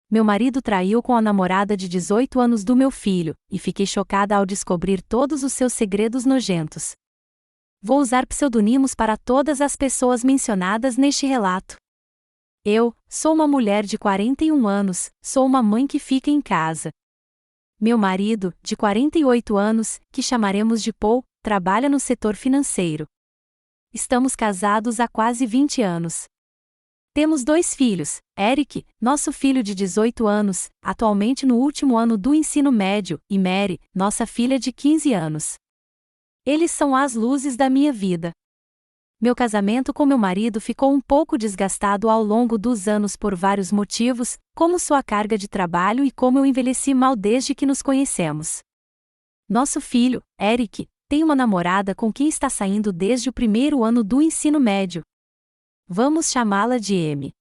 Meu marido traiu com a namorada de 18 anos do meu filho, e fiquei chocada ao descobrir todos os seus segredos nojentos. Vou usar pseudonimos para todas as pessoas mencionadas neste relato. Eu sou uma mulher de 41 anos, sou uma mãe que fica em casa. Meu marido, de 48 anos, que chamaremos de Paul, trabalha no setor financeiro. Estamos casados há quase 20 anos. Temos 2 filhos, Eric, nosso filho de 18 anos, atualmente no último ano do ensino médio, e Mary, nossa filha de 15 anos. Eles são as luzes da minha vida. Meu casamento com meu marido ficou um pouco desgastado ao longo dos anos por vários motivos, como sua carga de trabalho e como eu envelheci mal desde que nos conhecemos. Nosso filho, Eric, tem uma namorada com quem está saindo desde o primeiro ano do ensino médio. Vamos chamá-la de Amy.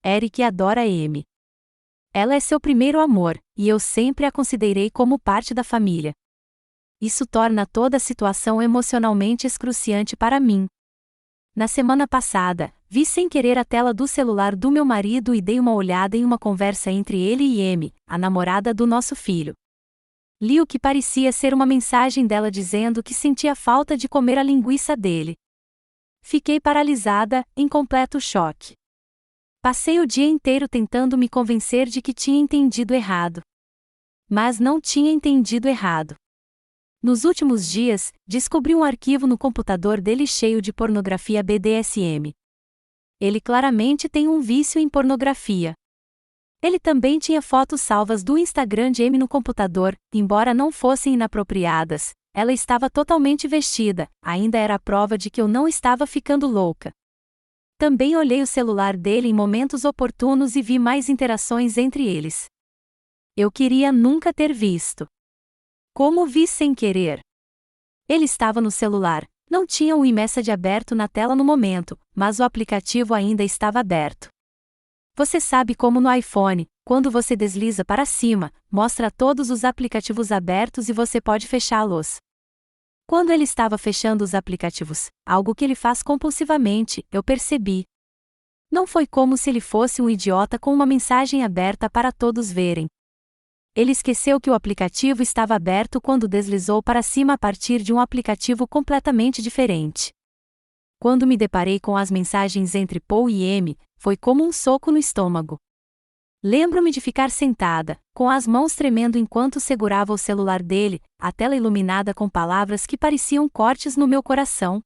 Eric adora Amy. Ela é seu primeiro amor, e eu sempre a considerei como parte da família. Isso torna toda a situação emocionalmente excruciante para mim. Na semana passada, vi sem querer a tela do celular do meu marido e dei uma olhada em uma conversa entre ele e Amy, a namorada do nosso filho. Li o que parecia ser uma mensagem dela dizendo que sentia falta de comer a linguiça dele. Fiquei paralisada, em completo choque. Passei o dia inteiro tentando me convencer de que tinha entendido errado. Mas não tinha entendido errado. Nos últimos dias, descobri um arquivo no computador dele cheio de pornografia BDSM. Ele claramente tem um vício em pornografia. Ele também tinha fotos salvas do Instagram de Amy no computador, embora não fossem inapropriadas. Ela estava totalmente vestida, ainda era a prova de que eu não estava ficando louca. Também olhei o celular dele em momentos oportunos e vi mais interações entre eles. Eu queria nunca ter visto. Como vi sem querer? Ele estava no celular, não tinha o iMessage aberto na tela no momento, mas o aplicativo ainda estava aberto. Você sabe como no iPhone, quando você desliza para cima, mostra todos os aplicativos abertos e você pode fechá-los. Quando ele estava fechando os aplicativos, algo que ele faz compulsivamente, eu percebi. Não foi como se ele fosse um idiota com uma mensagem aberta para todos verem. Ele esqueceu que o aplicativo estava aberto quando deslizou para cima a partir de um aplicativo completamente diferente. Quando me deparei com as mensagens entre Paul e Amy, foi como um soco no estômago. Lembro-me de ficar sentada, com as mãos tremendo enquanto segurava o celular dele, a tela iluminada com palavras que pareciam cortes no meu coração.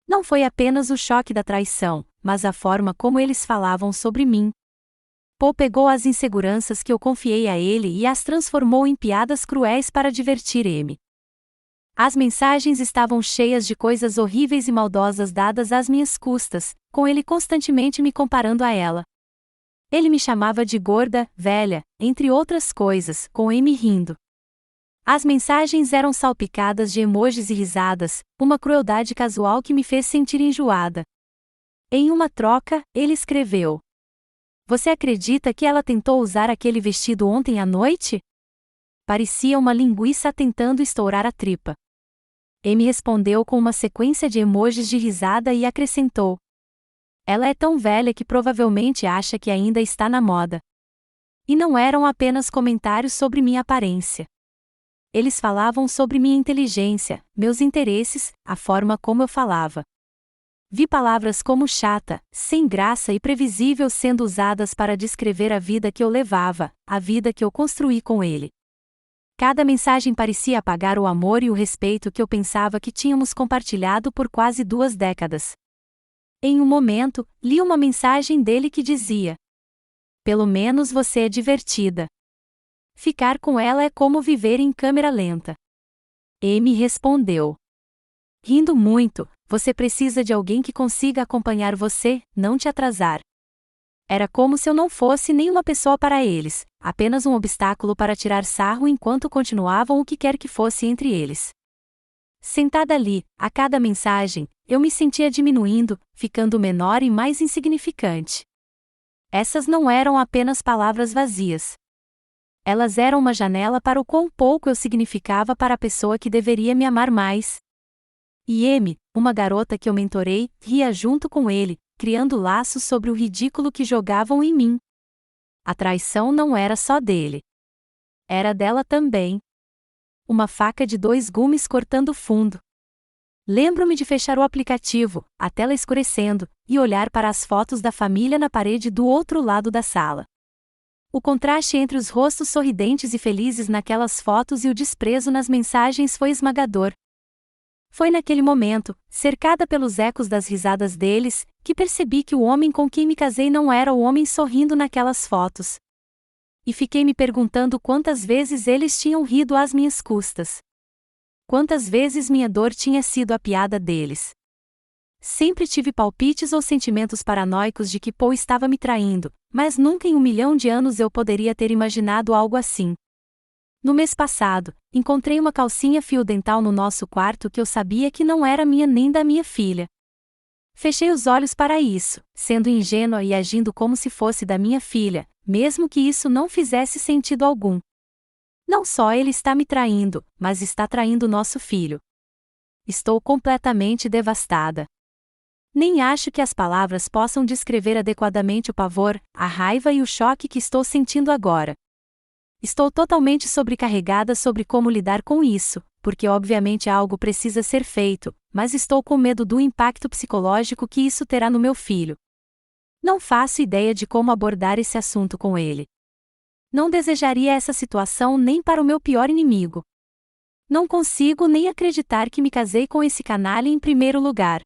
Não foi apenas o choque da traição, mas a forma como eles falavam sobre mim. Paul pegou as inseguranças que eu confiei a ele e as transformou em piadas cruéis para divertir Amy. As mensagens estavam cheias de coisas horríveis e maldosas dadas às minhas custas, com ele constantemente me comparando a ela. Ele me chamava de gorda, velha, entre outras coisas, com Amy rindo. As mensagens eram salpicadas de emojis e risadas, uma crueldade casual que me fez sentir enjoada. Em uma troca, ele escreveu: "Você acredita que ela tentou usar aquele vestido ontem à noite?" Parecia uma linguiça tentando estourar a tripa. Amy respondeu com uma sequência de emojis de risada e acrescentou: "Ela é tão velha que provavelmente acha que ainda está na moda." E não eram apenas comentários sobre minha aparência. Eles falavam sobre minha inteligência, meus interesses, a forma como eu falava. Vi palavras como chata, sem graça e previsível sendo usadas para descrever a vida que eu levava, a vida que eu construí com ele. Cada mensagem parecia apagar o amor e o respeito que eu pensava que tínhamos compartilhado por quase 2 décadas. Em um momento, li uma mensagem dele que dizia: "Pelo menos você é divertida. Ficar com ela é como viver em câmera lenta." Amy respondeu: "Rindo muito, você precisa de alguém que consiga acompanhar você, não te atrasar." Era como se eu não fosse nenhuma pessoa para eles, apenas um obstáculo para tirar sarro enquanto continuavam o que quer que fosse entre eles. Sentada ali, a cada mensagem, eu me sentia diminuindo, ficando menor e mais insignificante. Essas não eram apenas palavras vazias. Elas eram uma janela para o quão pouco eu significava para a pessoa que deveria me amar mais. E Amy, uma garota que eu mentorei, ria junto com ele, criando laços sobre o ridículo que jogavam em mim. A traição não era só dele. Era dela também. Uma faca de 2 gumes cortando fundo. Lembro-me de fechar o aplicativo, a tela escurecendo, e olhar para as fotos da família na parede do outro lado da sala. O contraste entre os rostos sorridentes e felizes naquelas fotos e o desprezo nas mensagens foi esmagador. Foi naquele momento, cercada pelos ecos das risadas deles, que percebi que o homem com quem me casei não era o homem sorrindo naquelas fotos. E fiquei me perguntando quantas vezes eles tinham rido às minhas custas. Quantas vezes minha dor tinha sido a piada deles. Sempre tive palpites ou sentimentos paranoicos de que Paul estava me traindo, mas nunca em 1.000.000 de anos eu poderia ter imaginado algo assim. No mês passado, encontrei uma calcinha fio dental no nosso quarto que eu sabia que não era minha nem da minha filha. Fechei os olhos para isso, sendo ingênua e agindo como se fosse da minha filha, mesmo que isso não fizesse sentido algum. Não só ele está me traindo, mas está traindo nosso filho. Estou completamente devastada. Nem acho que as palavras possam descrever adequadamente o pavor, a raiva e o choque que estou sentindo agora. Estou totalmente sobrecarregada sobre como lidar com isso, porque obviamente algo precisa ser feito, mas estou com medo do impacto psicológico que isso terá no meu filho. Não faço ideia de como abordar esse assunto com ele. Não desejaria essa situação nem para o meu pior inimigo. Não consigo nem acreditar que me casei com esse canalha em primeiro lugar.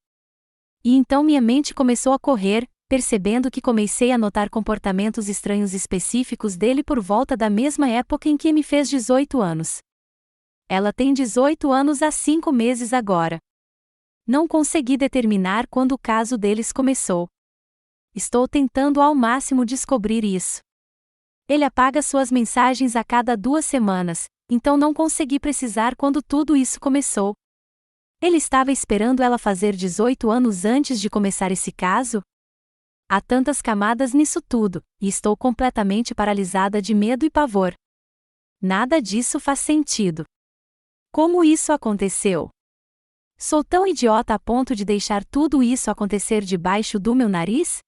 E então minha mente começou a correr, percebendo que comecei a notar comportamentos estranhos específicos dele por volta da mesma época em que me fez 18 anos. Ela tem 18 anos há 5 meses agora. Não consegui determinar quando o caso deles começou. Estou tentando ao máximo descobrir isso. Ele apaga suas mensagens a cada 2 semanas, então não consegui precisar quando tudo isso começou. Ele estava esperando ela fazer 18 anos antes de começar esse caso? Há tantas camadas nisso tudo, e estou completamente paralisada de medo e pavor. Nada disso faz sentido. Como isso aconteceu? Sou tão idiota a ponto de deixar tudo isso acontecer debaixo do meu nariz?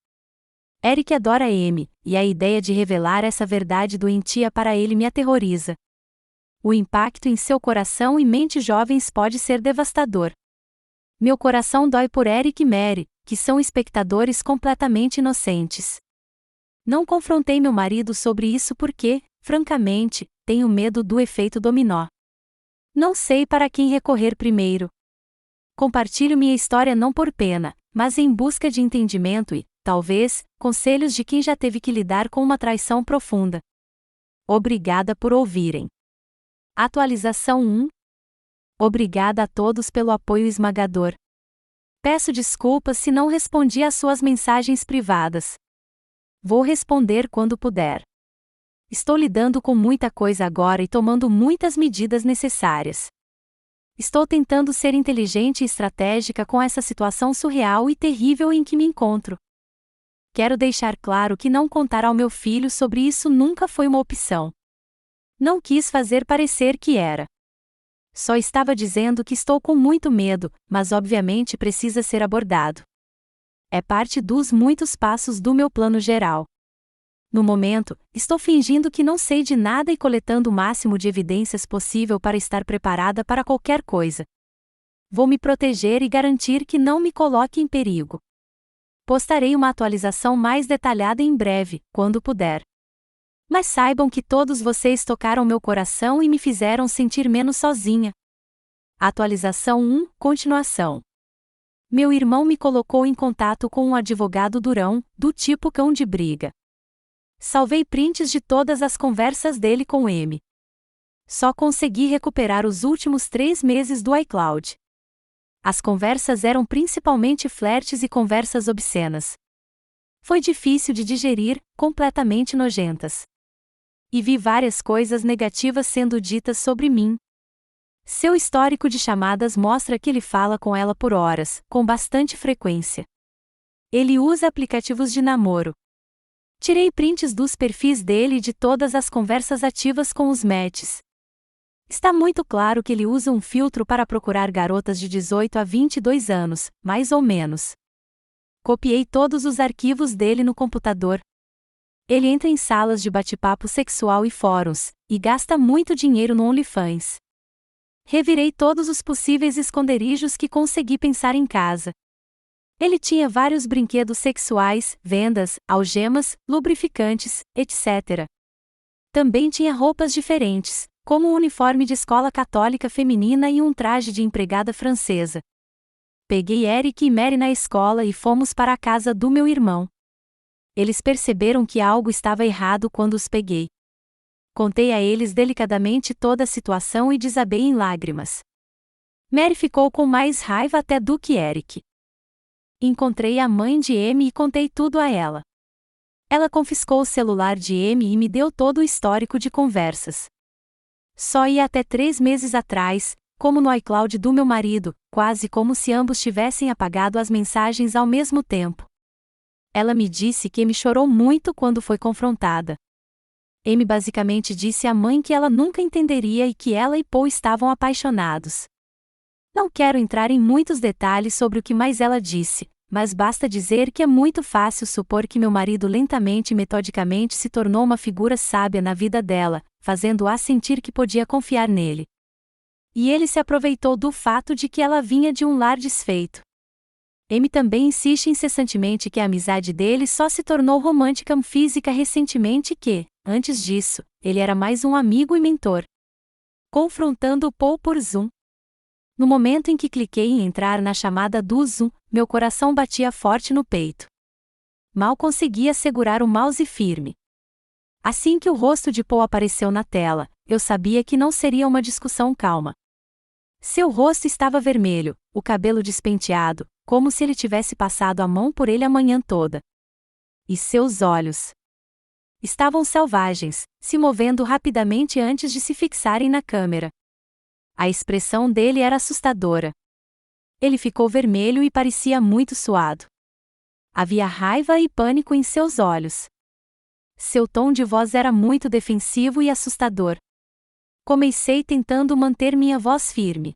Eric adora Amy, e a ideia de revelar essa verdade doentia para ele me aterroriza. O impacto em seu coração e mente jovens pode ser devastador. Meu coração dói por Eric e Mary, que são espectadores completamente inocentes. Não confrontei meu marido sobre isso porque, francamente, tenho medo do efeito dominó. Não sei para quem recorrer primeiro. Compartilho minha história não por pena, mas em busca de entendimento e, talvez, conselhos de quem já teve que lidar com uma traição profunda. Obrigada por ouvirem. Atualização 1. Obrigada a todos pelo apoio esmagador. Peço desculpas se não respondi às suas mensagens privadas. Vou responder quando puder. Estou lidando com muita coisa agora e tomando muitas medidas necessárias. Estou tentando ser inteligente e estratégica com essa situação surreal e terrível em que me encontro. Quero deixar claro que não contar ao meu filho sobre isso nunca foi uma opção. Não quis fazer parecer que era. Só estava dizendo que estou com muito medo, mas obviamente precisa ser abordado. É parte dos muitos passos do meu plano geral. No momento, estou fingindo que não sei de nada e coletando o máximo de evidências possível para estar preparada para qualquer coisa. Vou me proteger e garantir que não me coloque em perigo. Postarei uma atualização mais detalhada em breve, quando puder. Mas saibam que todos vocês tocaram meu coração e me fizeram sentir menos sozinha. Atualização 1, continuação. Meu irmão me colocou em contato com um advogado durão, do tipo cão de briga. Salvei prints de todas as conversas dele com M. Só consegui recuperar os últimos 3 meses do iCloud. As conversas eram principalmente flertes e conversas obscenas. Foi difícil de digerir, completamente nojentas. E vi várias coisas negativas sendo ditas sobre mim. Seu histórico de chamadas mostra que ele fala com ela por horas, com bastante frequência. Ele usa aplicativos de namoro. Tirei prints dos perfis dele e de todas as conversas ativas com os matches. Está muito claro que ele usa um filtro para procurar garotas de 18 a 22 anos, mais ou menos. Copiei todos os arquivos dele no computador. Ele entra em salas de bate-papo sexual e fóruns, e gasta muito dinheiro no OnlyFans. Revirei todos os possíveis esconderijos que consegui pensar em casa. Ele tinha vários brinquedos sexuais, vendas, algemas, lubrificantes, etc. Também tinha roupas diferentes, como um uniforme de escola católica feminina e um traje de empregada francesa. Peguei Eric e Mary na escola e fomos para a casa do meu irmão. Eles perceberam que algo estava errado quando os peguei. Contei a eles delicadamente toda a situação e desabei em lágrimas. Mary ficou com mais raiva até do que Eric. Encontrei a mãe de Amy e contei tudo a ela. Ela confiscou o celular de Amy e me deu todo o histórico de conversas. Só ia até 3 meses atrás, como no iCloud do meu marido, quase como se ambos tivessem apagado as mensagens ao mesmo tempo. Ela me disse que Amy chorou muito quando foi confrontada. Amy basicamente disse à mãe que ela nunca entenderia e que ela e Paul estavam apaixonados. Não quero entrar em muitos detalhes sobre o que mais ela disse, mas basta dizer que é muito fácil supor que meu marido lentamente e metodicamente se tornou uma figura sábia na vida dela, fazendo-a sentir que podia confiar nele. E ele se aproveitou do fato de que ela vinha de um lar desfeito. Amy também insiste incessantemente que a amizade dele só se tornou romântica física recentemente e que, antes disso, ele era mais um amigo e mentor. Confrontando o Paul por Zoom. No momento em que cliquei em entrar na chamada do Zoom, meu coração batia forte no peito. Mal conseguia segurar o mouse firme. Assim que o rosto de Paul apareceu na tela, eu sabia que não seria uma discussão calma. Seu rosto estava vermelho, o cabelo despenteado, como se ele tivesse passado a mão por ele a manhã toda. E seus olhos estavam selvagens, se movendo rapidamente antes de se fixarem na câmera. A expressão dele era assustadora. Ele ficou vermelho e parecia muito suado. Havia raiva e pânico em seus olhos. Seu tom de voz era muito defensivo e assustador. Comecei tentando manter minha voz firme.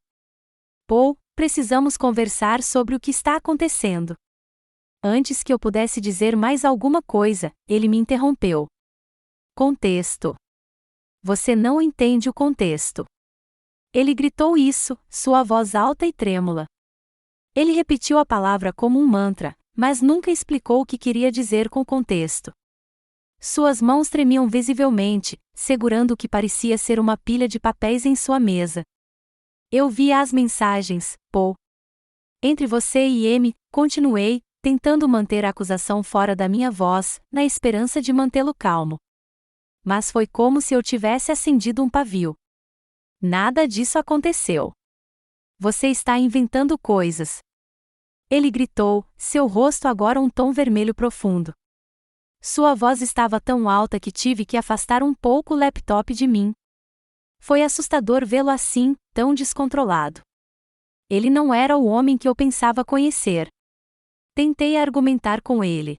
Paul, precisamos conversar sobre o que está acontecendo. Antes que eu pudesse dizer mais alguma coisa, ele me interrompeu. Contexto. Você não entende o contexto. Ele gritou isso, sua voz alta e trêmula. Ele repetiu a palavra como um mantra, mas nunca explicou o que queria dizer com contexto. Suas mãos tremiam visivelmente, segurando o que parecia ser uma pilha de papéis em sua mesa. Eu via as mensagens, Paul. Entre você e Amy, continuei, tentando manter a acusação fora da minha voz, na esperança de mantê-lo calmo. Mas foi como se eu tivesse acendido um pavio. Nada disso aconteceu. Você está inventando coisas. Ele gritou, seu rosto agora um tom vermelho profundo. Sua voz estava tão alta que tive que afastar um pouco o laptop de mim. Foi assustador vê-lo assim, tão descontrolado. Ele não era o homem que eu pensava conhecer. Tentei argumentar com ele.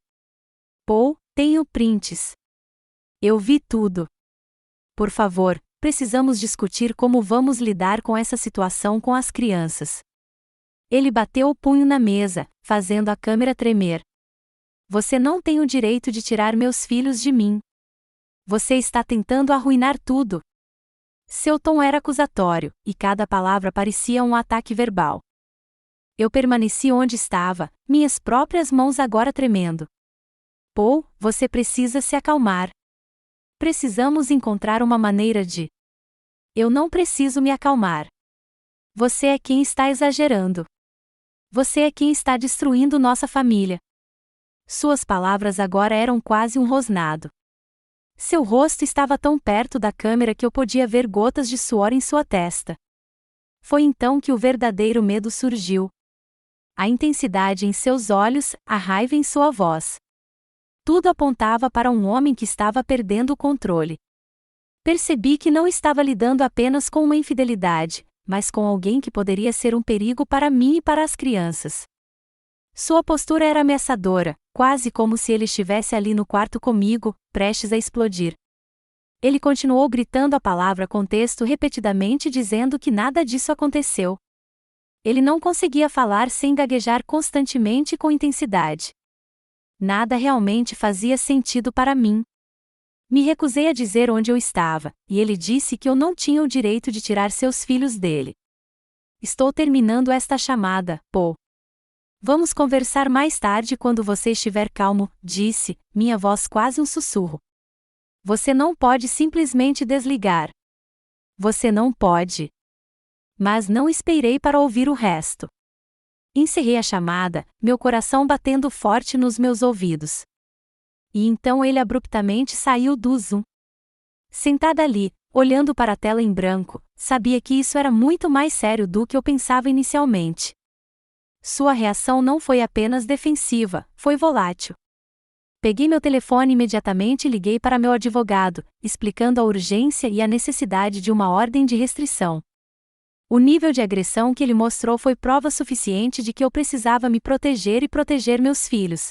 Paul, tenho prints. Eu vi tudo. Por favor, precisamos discutir como vamos lidar com essa situação com as crianças. Ele bateu o punho na mesa, fazendo a câmera tremer. Você não tem o direito de tirar meus filhos de mim. Você está tentando arruinar tudo. Seu tom era acusatório, e cada palavra parecia um ataque verbal. Eu permaneci onde estava, minhas próprias mãos agora tremendo. Paul, você precisa se acalmar. Precisamos encontrar uma maneira de... Eu não preciso me acalmar. Você é quem está exagerando. Você é quem está destruindo nossa família. Suas palavras agora eram quase um rosnado. Seu rosto estava tão perto da câmera que eu podia ver gotas de suor em sua testa. Foi então que o verdadeiro medo surgiu. A intensidade em seus olhos, a raiva em sua voz. Tudo apontava para um homem que estava perdendo o controle. Percebi que não estava lidando apenas com uma infidelidade, mas com alguém que poderia ser um perigo para mim e para as crianças. Sua postura era ameaçadora, quase como se ele estivesse ali no quarto comigo, prestes a explodir. Ele continuou gritando a palavra contexto repetidamente dizendo que nada disso aconteceu. Ele não conseguia falar sem gaguejar constantemente e com intensidade. Nada realmente fazia sentido para mim. Me recusei a dizer onde eu estava, e ele disse que eu não tinha o direito de tirar seus filhos dele. Estou terminando esta chamada, Paul. Vamos conversar mais tarde quando você estiver calmo, disse, minha voz quase um sussurro. Você não pode simplesmente desligar. Você não pode. Mas não esperei para ouvir o resto. Encerrei a chamada, meu coração batendo forte nos meus ouvidos. E então ele abruptamente saiu do Zoom. Sentada ali, olhando para a tela em branco, sabia que isso era muito mais sério do que eu pensava inicialmente. Sua reação não foi apenas defensiva, foi volátil. Peguei meu telefone imediatamente e liguei para meu advogado, explicando a urgência e a necessidade de uma ordem de restrição. O nível de agressão que ele mostrou foi prova suficiente de que eu precisava me proteger e proteger meus filhos.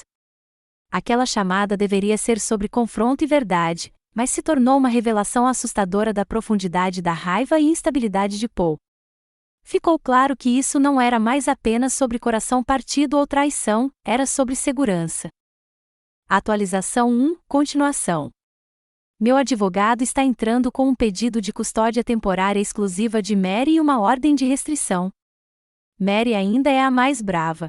Aquela chamada deveria ser sobre confronto e verdade, mas se tornou uma revelação assustadora da profundidade da raiva e instabilidade de Paul. Ficou claro que isso não era mais apenas sobre coração partido ou traição, era sobre segurança. Atualização 1, continuação. Meu advogado está entrando com um pedido de custódia temporária exclusiva de Mary e uma ordem de restrição. Mary ainda é a mais brava.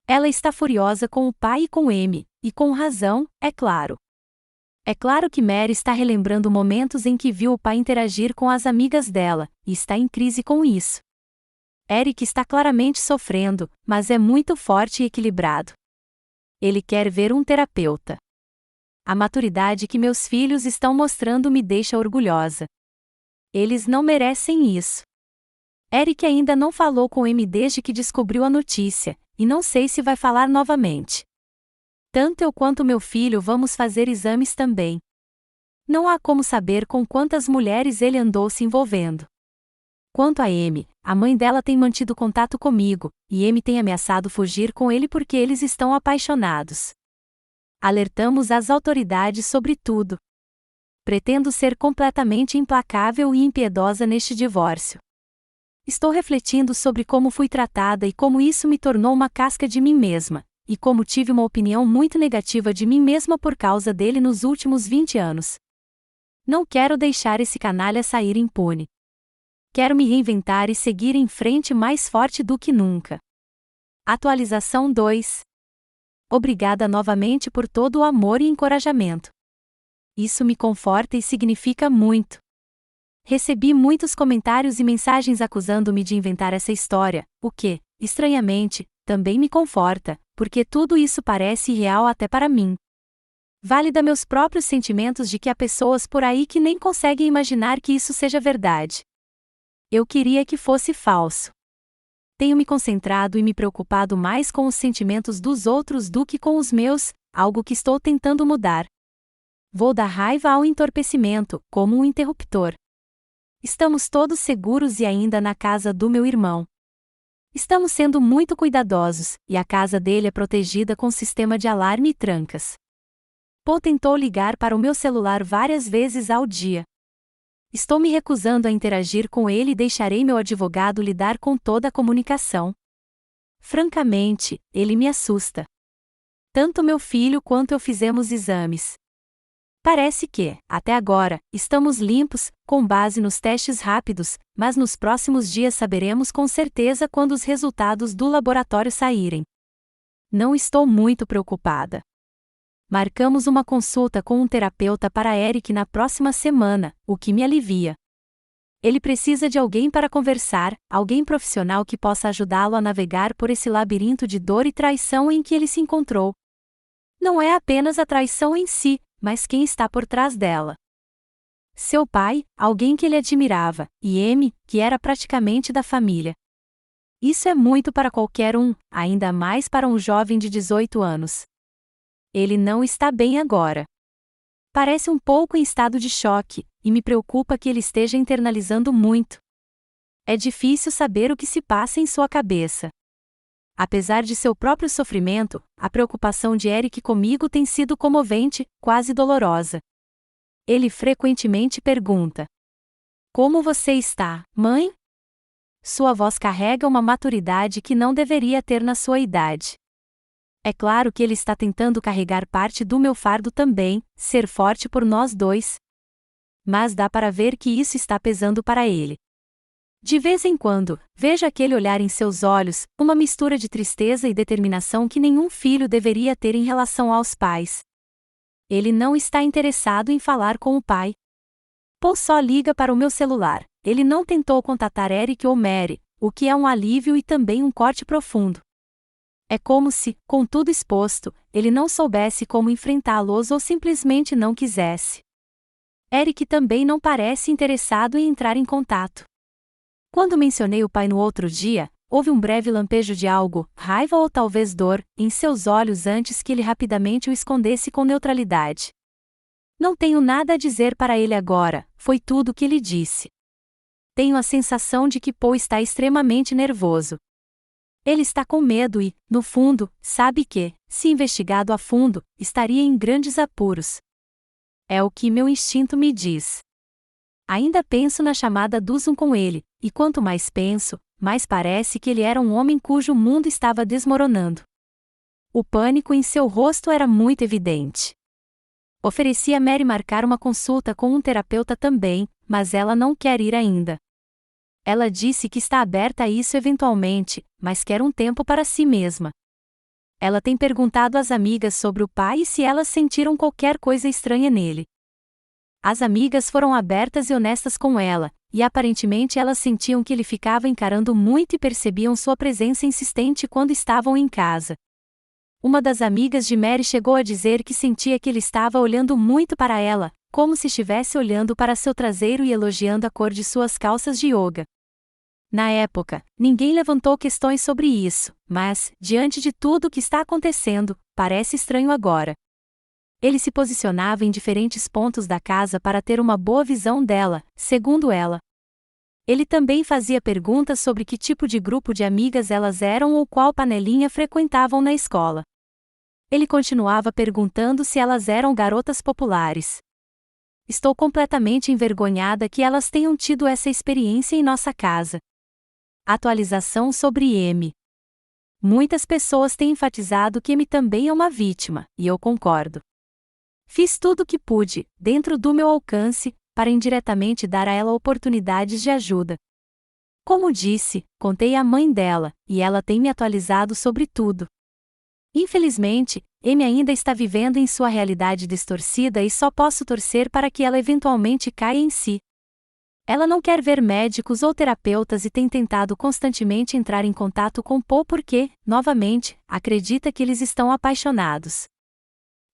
Ela está furiosa com o pai e com Amy, e com razão, é claro. É claro que Mary está relembrando momentos em que viu o pai interagir com as amigas dela, e está em crise com isso. Eric está claramente sofrendo, mas é muito forte e equilibrado. Ele quer ver um terapeuta. A maturidade que meus filhos estão mostrando me deixa orgulhosa. Eles não merecem isso. Eric ainda não falou com Amy desde que descobriu a notícia, e não sei se vai falar novamente. Tanto eu quanto meu filho vamos fazer exames também. Não há como saber com quantas mulheres ele andou se envolvendo. Quanto a Amy, a mãe dela tem mantido contato comigo, e Amy tem ameaçado fugir com ele porque eles estão apaixonados. Alertamos as autoridades sobre tudo. Pretendo ser completamente implacável e impiedosa neste divórcio. Estou refletindo sobre como fui tratada e como isso me tornou uma casca de mim mesma, e como tive uma opinião muito negativa de mim mesma por causa dele nos últimos 20 anos. Não quero deixar esse canalha sair impune. Quero me reinventar e seguir em frente mais forte do que nunca. Atualização 2. Obrigada novamente por todo o amor e encorajamento. Isso me conforta e significa muito. Recebi muitos comentários e mensagens acusando-me de inventar essa história, o que, estranhamente, também me conforta, porque tudo isso parece irreal até para mim. Valida meus próprios sentimentos de que há pessoas por aí que nem conseguem imaginar que isso seja verdade. Eu queria que fosse falso. Tenho me concentrado e me preocupado mais com os sentimentos dos outros do que com os meus, algo que estou tentando mudar. Vou da raiva ao entorpecimento, como um interruptor. Estamos todos seguros e ainda na casa do meu irmão. Estamos sendo muito cuidadosos, e a casa dele é protegida com sistema de alarme e trancas. Paul tentou ligar para o meu celular várias vezes ao dia. Estou me recusando a interagir com ele e deixarei meu advogado lidar com toda a comunicação. Francamente, ele me assusta. Tanto meu filho quanto eu fizemos exames. Parece que, até agora, estamos limpos, com base nos testes rápidos, mas nos próximos dias saberemos com certeza quando os resultados do laboratório saírem. Não estou muito preocupada. Marcamos uma consulta com um terapeuta para Eric na próxima semana, o que me alivia. Ele precisa de alguém para conversar, alguém profissional que possa ajudá-lo a navegar por esse labirinto de dor e traição em que ele se encontrou. Não é apenas a traição em si, mas quem está por trás dela. Seu pai, alguém que ele admirava, e Amy, que era praticamente da família. Isso é muito para qualquer um, ainda mais para um jovem de 18 anos. Ele não está bem agora. Parece um pouco em estado de choque, e me preocupa que ele esteja internalizando muito. É difícil saber o que se passa em sua cabeça. Apesar de seu próprio sofrimento, a preocupação de Eric comigo tem sido comovente, quase dolorosa. Ele frequentemente pergunta: "Como você está, mãe?" Sua voz carrega uma maturidade que não deveria ter na sua idade. É claro que ele está tentando carregar parte do meu fardo também, ser forte por nós dois. Mas dá para ver que isso está pesando para ele. De vez em quando, vejo aquele olhar em seus olhos, uma mistura de tristeza e determinação que nenhum filho deveria ter em relação aos pais. Ele não está interessado em falar com o pai. Paul só liga para o meu celular. Ele não tentou contatar Eric ou Mary, o que é um alívio e também um corte profundo. É como se, com tudo exposto, ele não soubesse como enfrentá-los ou simplesmente não quisesse. Eric também não parece interessado em entrar em contato. Quando mencionei o pai no outro dia, houve um breve lampejo de algo, raiva ou talvez dor, em seus olhos antes que ele rapidamente o escondesse com neutralidade. Não tenho nada a dizer para ele agora, foi tudo o que ele disse. Tenho a sensação de que Paul está extremamente nervoso. Ele está com medo e, no fundo, sabe que, se investigado a fundo, estaria em grandes apuros. É o que meu instinto me diz. Ainda penso na chamada do Zoom com ele, e quanto mais penso, mais parece que ele era um homem cujo mundo estava desmoronando. O pânico em seu rosto era muito evidente. Ofereci a Mary marcar uma consulta com um terapeuta também, mas ela não quer ir ainda. Ela disse que está aberta a isso eventualmente, mas quer um tempo para si mesma. Ela tem perguntado às amigas sobre o pai e se elas sentiram qualquer coisa estranha nele. As amigas foram abertas e honestas com ela, e aparentemente elas sentiam que ele ficava encarando muito e percebiam sua presença insistente quando estavam em casa. Uma das amigas de Mary chegou a dizer que sentia que ele estava olhando muito para ela, como se estivesse olhando para seu traseiro e elogiando a cor de suas calças de yoga. Na época, ninguém levantou questões sobre isso, mas, diante de tudo o que está acontecendo, parece estranho agora. Ele se posicionava em diferentes pontos da casa para ter uma boa visão dela, segundo ela. Ele também fazia perguntas sobre que tipo de grupo de amigas elas eram ou qual panelinha frequentavam na escola. Ele continuava perguntando se elas eram garotas populares. Estou completamente envergonhada que elas tenham tido essa experiência em nossa casa. Atualização sobre M. Muitas pessoas têm enfatizado que M também é uma vítima, e eu concordo. Fiz tudo o que pude, dentro do meu alcance, para indiretamente dar a ela oportunidades de ajuda. Como disse, contei à mãe dela, e ela tem me atualizado sobre tudo. Infelizmente, Amy ainda está vivendo em sua realidade distorcida e só posso torcer para que ela eventualmente caia em si. Ela não quer ver médicos ou terapeutas e tem tentado constantemente entrar em contato com Paul porque, novamente, acredita que eles estão apaixonados.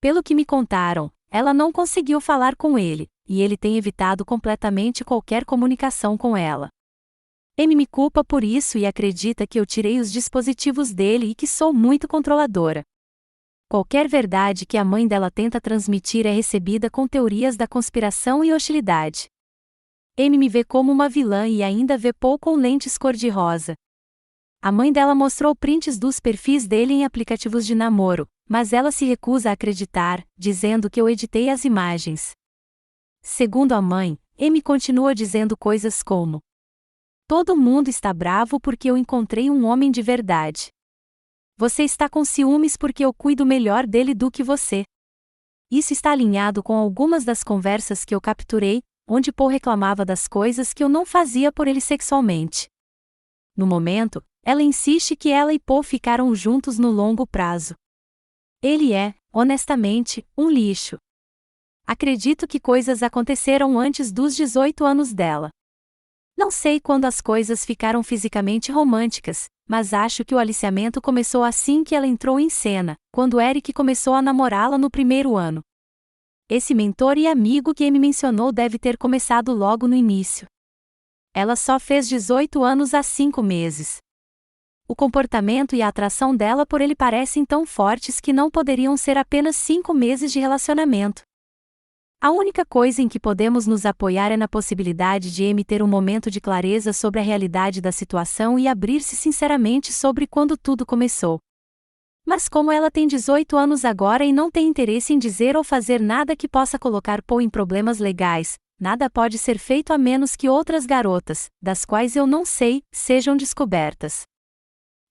Pelo que me contaram, ela não conseguiu falar com ele, e ele tem evitado completamente qualquer comunicação com ela. Amy me culpa por isso e acredita que eu tirei os dispositivos dele e que sou muito controladora. Qualquer verdade que a mãe dela tenta transmitir é recebida com teorias da conspiração e hostilidade. Amy me vê como uma vilã e ainda vê Paul com lentes cor-de-rosa. A mãe dela mostrou prints dos perfis dele em aplicativos de namoro, mas ela se recusa a acreditar, dizendo que eu editei as imagens. Segundo a mãe, Amy continua dizendo coisas como: todo mundo está bravo porque eu encontrei um homem de verdade. Você está com ciúmes porque eu cuido melhor dele do que você. Isso está alinhado com algumas das conversas que eu capturei, onde Paul reclamava das coisas que eu não fazia por ele sexualmente. No momento, ela insiste que ela e Paul ficaram juntos no longo prazo. Ele é, honestamente, um lixo. Acredito que coisas aconteceram antes dos 18 anos dela. Não sei quando as coisas ficaram fisicamente românticas, mas acho que o aliciamento começou assim que ela entrou em cena, quando Eric começou a namorá-la no primeiro ano. Esse mentor e amigo que Amy mencionou deve ter começado logo no início. Ela só fez 18 anos há 5 meses. O comportamento e a atração dela por ele parecem tão fortes que não poderiam ser apenas 5 meses de relacionamento. A única coisa em que podemos nos apoiar é na possibilidade de Amy ter um momento de clareza sobre a realidade da situação e abrir-se sinceramente sobre quando tudo começou. Mas como ela tem 18 anos agora e não tem interesse em dizer ou fazer nada que possa colocar Paul em problemas legais, nada pode ser feito a menos que outras garotas, das quais eu não sei, sejam descobertas.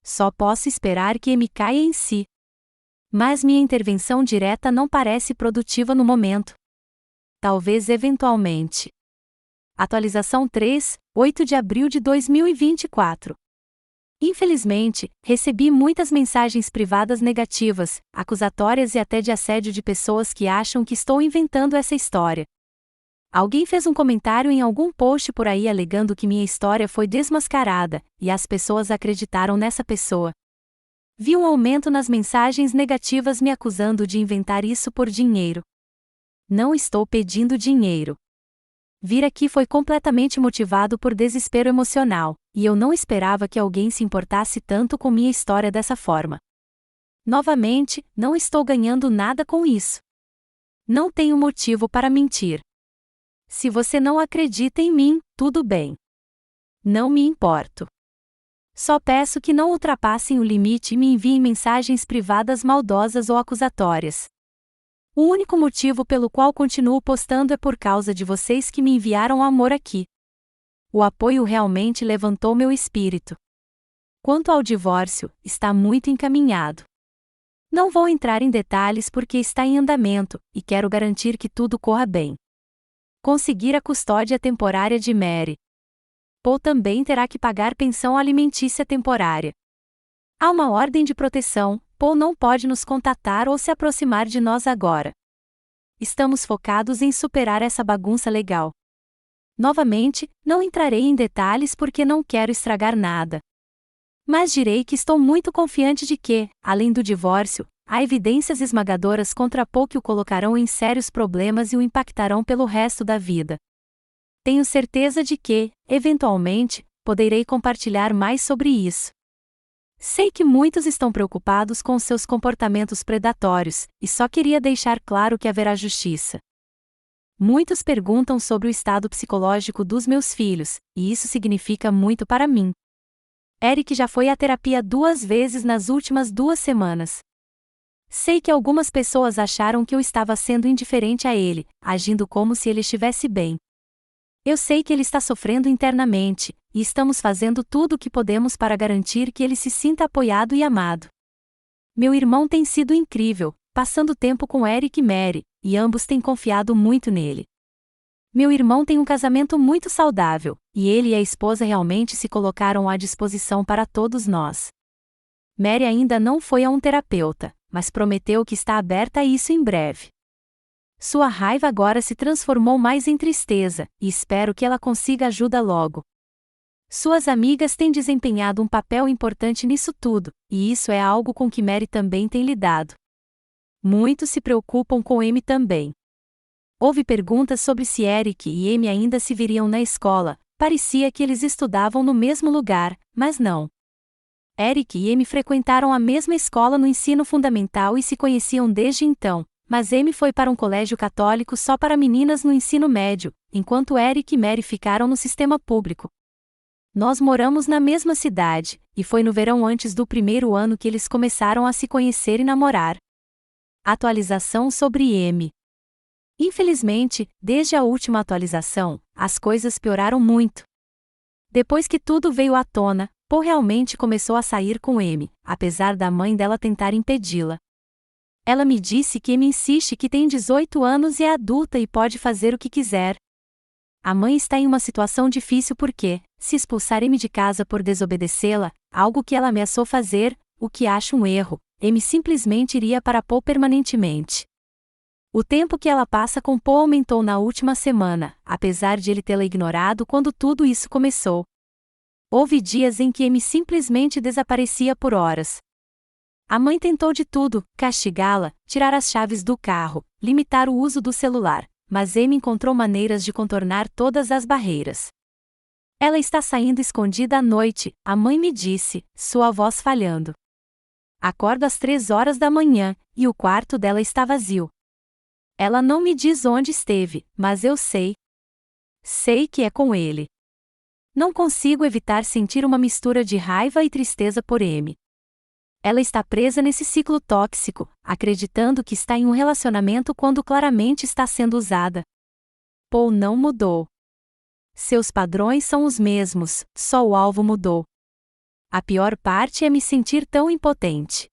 Só posso esperar que Amy caia em si. Mas minha intervenção direta não parece produtiva no momento. Talvez eventualmente. Atualização 3, 8 de abril de 2024. Infelizmente, recebi muitas mensagens privadas negativas, acusatórias e até de assédio de pessoas que acham que estou inventando essa história. Alguém fez um comentário em algum post por aí alegando que minha história foi desmascarada, e as pessoas acreditaram nessa pessoa. Vi um aumento nas mensagens negativas me acusando de inventar isso por dinheiro. Não estou pedindo dinheiro. Vir aqui foi completamente motivado por desespero emocional, e eu não esperava que alguém se importasse tanto com minha história dessa forma. Novamente, não estou ganhando nada com isso. Não tenho motivo para mentir. Se você não acredita em mim, tudo bem. Não me importo. Só peço que não ultrapassem o limite e me enviem mensagens privadas maldosas ou acusatórias. O único motivo pelo qual continuo postando é por causa de vocês que me enviaram amor aqui. O apoio realmente levantou meu espírito. Quanto ao divórcio, está muito encaminhado. Não vou entrar em detalhes porque está em andamento, e quero garantir que tudo corra bem. Conseguir a custódia temporária de Mary. Paul também terá que pagar pensão alimentícia temporária. Há uma ordem de proteção, Paul não pode nos contatar ou se aproximar de nós agora. Estamos focados em superar essa bagunça legal. Novamente, não entrarei em detalhes porque não quero estragar nada. Mas direi que estou muito confiante de que, além do divórcio, há evidências esmagadoras contra Paul que o colocarão em sérios problemas e o impactarão pelo resto da vida. Tenho certeza de que, eventualmente, poderei compartilhar mais sobre isso. Sei que muitos estão preocupados com seus comportamentos predatórios, e só queria deixar claro que haverá justiça. Muitos perguntam sobre o estado psicológico dos meus filhos, e isso significa muito para mim. Eric já foi à terapia 2 vezes nas últimas 2 semanas. Sei que algumas pessoas acharam que eu estava sendo indiferente a ele, agindo como se ele estivesse bem. Eu sei que ele está sofrendo internamente, e estamos fazendo tudo o que podemos para garantir que ele se sinta apoiado e amado. Meu irmão tem sido incrível, passando tempo com Eric e Mary, e ambos têm confiado muito nele. Meu irmão tem um casamento muito saudável, e ele e a esposa realmente se colocaram à disposição para todos nós. Mary ainda não foi a um terapeuta, mas prometeu que está aberta a isso em breve. Sua raiva agora se transformou mais em tristeza, e espero que ela consiga ajuda logo. Suas amigas têm desempenhado um papel importante nisso tudo, e isso é algo com que Mary também tem lidado. Muitos se preocupam com Amy também. Houve perguntas sobre se Eric e Amy ainda se viriam na escola, parecia que eles estudavam no mesmo lugar, mas não. Eric e Amy frequentaram a mesma escola no ensino fundamental e se conheciam desde então. Mas Amy foi para um colégio católico só para meninas no ensino médio, enquanto Eric e Mary ficaram no sistema público. Nós moramos na mesma cidade, e foi no verão antes do primeiro ano que eles começaram a se conhecer e namorar. Atualização sobre Amy. Infelizmente, desde a última atualização, as coisas pioraram muito. Depois que tudo veio à tona, Paul realmente começou a sair com Amy, apesar da mãe dela tentar impedi-la. Ela me disse que Amy insiste que tem 18 anos e é adulta e pode fazer o que quiser. A mãe está em uma situação difícil porque, se expulsar Amy de casa por desobedecê-la, algo que ela ameaçou fazer, o que acho um erro, Amy simplesmente iria para Paul permanentemente. O tempo que ela passa com Paul aumentou na última semana, apesar de ele tê-la ignorado quando tudo isso começou. Houve dias em que Amy simplesmente desaparecia por horas. A mãe tentou de tudo, castigá-la, tirar as chaves do carro, limitar o uso do celular, mas Amy encontrou maneiras de contornar todas as barreiras. Ela está saindo escondida à noite, a mãe me disse, sua voz falhando. Acordo às 3 horas da manhã, e o quarto dela está vazio. Ela não me diz onde esteve, mas eu sei. Sei que é com ele. Não consigo evitar sentir uma mistura de raiva e tristeza por Amy. Ela está presa nesse ciclo tóxico, acreditando que está em um relacionamento quando claramente está sendo usada. Paul não mudou. Seus padrões são os mesmos, só o alvo mudou. A pior parte é me sentir tão impotente.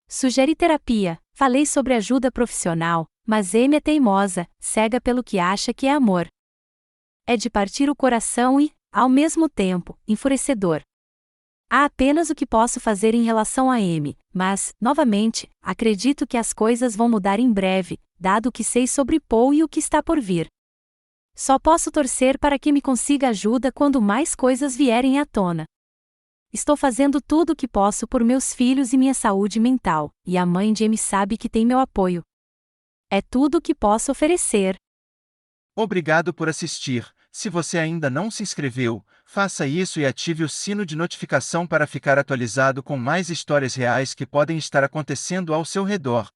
Sugere terapia. Falei sobre ajuda profissional, mas Amy é teimosa, cega pelo que acha que é amor. É de partir o coração e, ao mesmo tempo, enfurecedor. Há apenas o que posso fazer em relação a Amy, mas, novamente, acredito que as coisas vão mudar em breve, dado o que sei sobre Paul e o que está por vir. Só posso torcer para que me consiga ajuda quando mais coisas vierem à tona. Estou fazendo tudo o que posso por meus filhos e minha saúde mental, e a mãe de Amy sabe que tem meu apoio. É tudo o que posso oferecer. Obrigado por assistir. Se você ainda não se inscreveu, faça isso e ative o sino de notificação para ficar atualizado com mais histórias reais que podem estar acontecendo ao seu redor.